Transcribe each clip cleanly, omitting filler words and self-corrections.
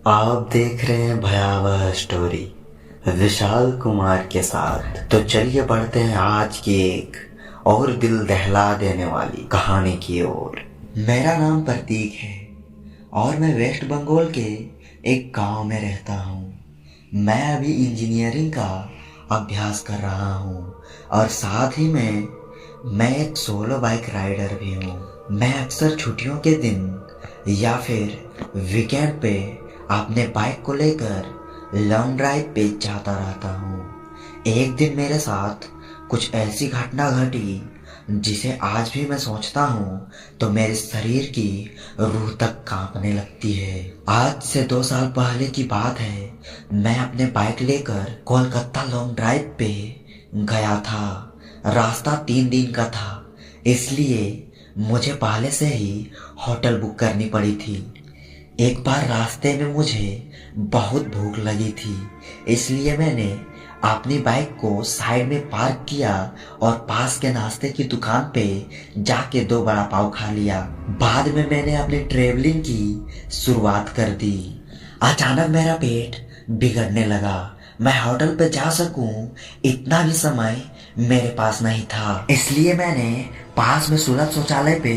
आप देख रहे हैं भयावह स्टोरी विशाल कुमार के साथ। तो चलिए बढ़ते हैं आज की एक और दिल दहला देने वाली कहानी की ओर। मेरा नाम प्रतीक है और मैं वेस्ट बंगाल के एक गांव में रहता हूँ। मैं अभी इंजीनियरिंग का अभ्यास कर रहा हूँ और साथ ही में मैं एक सोलो बाइक राइडर भी हूँ। मैं अक्सर छुट्टियों के दिन या फिर वीकेंड पे अपने बाइक को लेकर लॉन्ग ड्राइव पे जाता रहता हूँ। एक दिन मेरे साथ कुछ ऐसी घटना घटी जिसे आज भी मैं सोचता हूँ तो मेरे शरीर की रूह तक कांपने लगती है। आज से 2 साल पहले की बात है। मैं अपने बाइक लेकर कोलकाता लॉन्ग ड्राइव पे गया था। रास्ता 3 दिन का था, इसलिए मुझे पहले से ही होटल बुक करनी पड़ी थी। एक बार रास्ते में मुझे बहुत भूख लगी थी, इसलिए मैंने अपनी बाइक को साइड में पार्क किया और पास के नाश्ते की दुकान पे जाके 2 बड़ा पाव खा लिया। बाद में मैंने अपनी ट्रेवलिंग की शुरुआत कर दी। अचानक मेरा पेट बिगड़ने लगा। मैं होटल पे जा सकूं इतना भी समय मेरे पास नहीं था, इसलिए मैंने पास में सुलभ शौचालय पे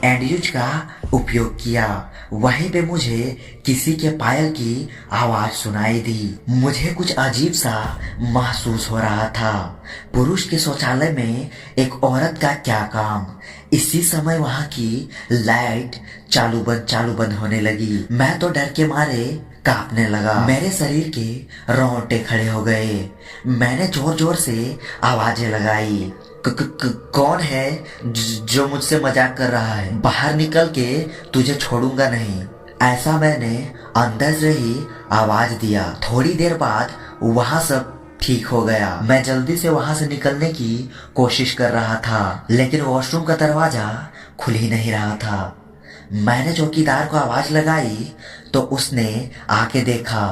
एंड्यूज का उपयोग किया। वहीं पे मुझे किसी के पायल की आवाज सुनाई दी। मुझे कुछ अजीब सा महसूस हो रहा था। पुरुष के शौचालय में एक औरत का क्या काम। इसी समय वहां की लाइट चालू बंद होने लगी। मैं तो डर के मारे कांपने लगा। मेरे शरीर के रोंगटे खड़े हो गए। मैंने जोर जोर से आवाजें लगाई। कौन है जो मुझसे मजाक कर रहा है? बाहर निकल के तुझे छोड़ूंगा नहीं, ऐसा मैंने अंदर से ही आवाज दिया। थोड़ी देर बाद वहां सब ठीक हो गया। मैं जल्दी से वहां से निकलने की कोशिश कर रहा था, लेकिन वॉशरूम का दरवाजा खुल ही नहीं रहा था। मैंने चौकीदार को आवाज लगाई तो उसने आके देखा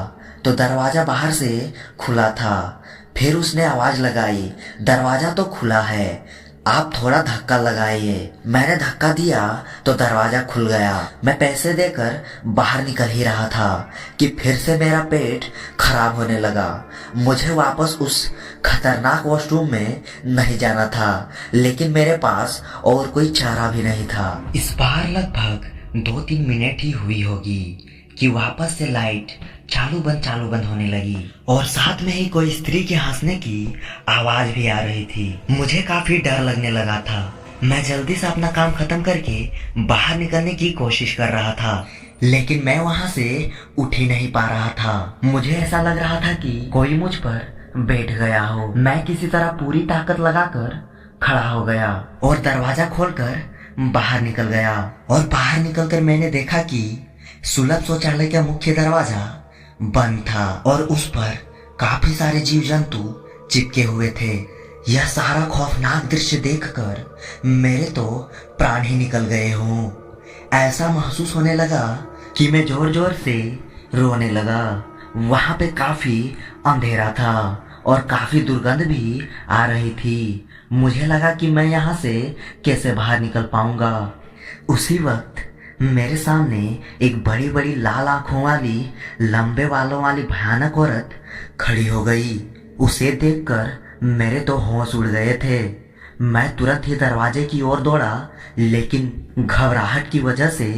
तो दरवाजा बाहर से खुला था। फिर उसने आवाज लगाई, दरवाजा तो खुला है, आप थोड़ा धक्का लगाइए। मैंने धक्का दिया तो दरवाजा खुल गया। मैं पैसे देकर बाहर निकल ही रहा था कि फिर से मेरा पेट खराब होने लगा। मुझे वापस उस खतरनाक वॉशरूम में नहीं जाना था, लेकिन मेरे पास और कोई चारा भी नहीं था। इस बार लगभग 2-3 मिनट ही हुई होगी कि वापस से लाइट चालू बंद होने लगी और साथ में ही कोई स्त्री के हंसने की आवाज भी आ रही थी। मुझे काफी डर लगने लगा था। मैं जल्दी से अपना काम खत्म करके बाहर निकलने की कोशिश कर रहा था, लेकिन मैं वहां से उठ ही नहीं पा रहा था। मुझे ऐसा लग रहा था कि कोई मुझ पर बैठ गया हो। मैं किसी तरह पूरी ताकत लगाकर खड़ा हो गया और दरवाजा खोलकर बाहर निकल गया। और बाहर निकलकर मैंने देखा कि सुलभ शौचालय का मुख्य दरवाजा बंद था और उस पर काफी सारे जीव जंतु चिपके हुए थे। यह सारा खौफनाक दृश्य देखकर मेरे तो प्राण ही निकल गए हों। ऐसा महसूस होने लगा कि मैं जोर जोर से रोने लगा। वहां पे काफी अंधेरा था और काफी दुर्गंध भी आ रही थी। मुझे लगा कि मैं यहाँ से कैसे बाहर निकल पाऊंगा। उसी वक्त मेरे सामने एक बड़ी बड़ी लाल आंखों वाली, लंबे बालों वाली भयानक औरत खड़ी हो गई। उसे देखकर मेरे तो होश उड़ गए थे। मैं तुरंत ही दरवाजे की ओर दौड़ा, लेकिन घबराहट की वजह से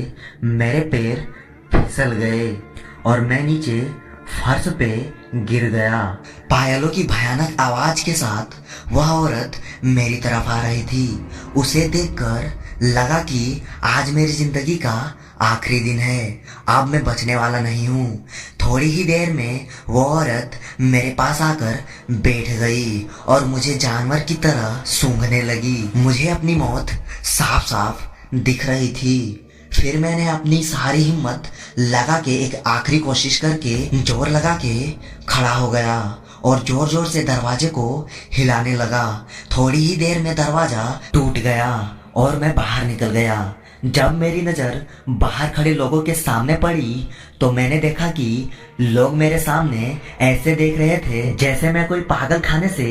मेरे पैर फिसल गए और मैं नीचे फर्श पे गिर गया। पायलों की भयानक आवाज के साथ वह औरत मेरी तरफ आ रही थी। उसे देखकर लगा कि आज मेरी जिंदगी का आखिरी दिन है, अब मैं बचने वाला नहीं हूँ। थोड़ी ही देर में वो औरत मेरे पास आकर बैठ गई और मुझे जानवर की तरह सूंघने लगी। मुझे अपनी मौत साफ साफ दिख रही थी। फिर मैंने अपनी सारी हिम्मत लगा के एक आखिरी कोशिश करके जोर लगा के खड़ा हो गया और जोर जोर से दरवाजे को हिलाने लगा। थोड़ी ही देर में दरवाजा टूट गया और मैं बाहर निकल गया। जब मेरी नजर बाहर खड़े लोगों के सामने पड़ी तो मैंने देखा कि लोग मेरे सामने ऐसे देख रहे थे जैसे मैं कोई पागल खाने से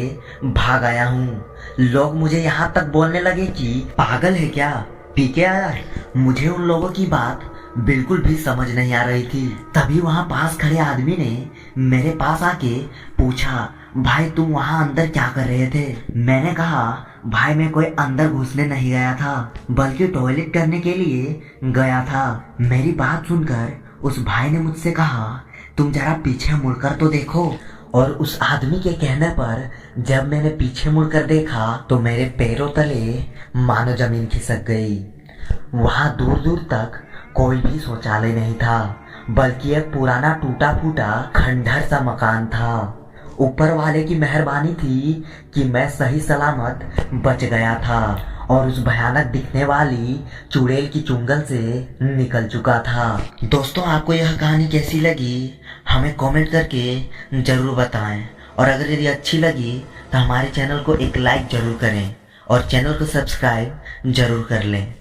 भाग आया हूँ। लोग मुझे यहाँ तक बोलने लगे कि पागल है क्या, पी के आया है। मुझे उन लोगों की बात बिल्कुल भी समझ नहीं आ रही थी। तभी वहाँ पास खड़े आदमी ने मेरे पास आके पूछा, भाई तुम वहाँ अंदर क्या कर रहे थे? मैंने कहा, भाई मैं कोई अंदर घुसने नहीं गया था, बल्कि टॉयलेट करने के लिए गया था। मेरी बात सुनकर उस भाई ने मुझसे कहा, तुम जरा पीछे मुड़कर तो देखो। और उस आदमी के कहने पर जब मैंने पीछे मुड़कर देखा तो मेरे पैरों तले मानो जमीन खिसक गई। वहां दूर दूर तक कोई भी शौचालय नहीं था, बल्कि एक पुराना टूटा फूटा खंडहर सा मकान था। ऊपर वाले की मेहरबानी थी कि मैं सही सलामत बच गया था और उस भयानक दिखने वाली चुड़ैल की चुंगल से निकल चुका था। दोस्तों, आपको यह कहानी कैसी लगी हमें कमेंट करके जरूर बताएं, और अगर यदि अच्छी लगी तो हमारे चैनल को एक लाइक जरूर करें और चैनल को सब्सक्राइब जरूर कर लें।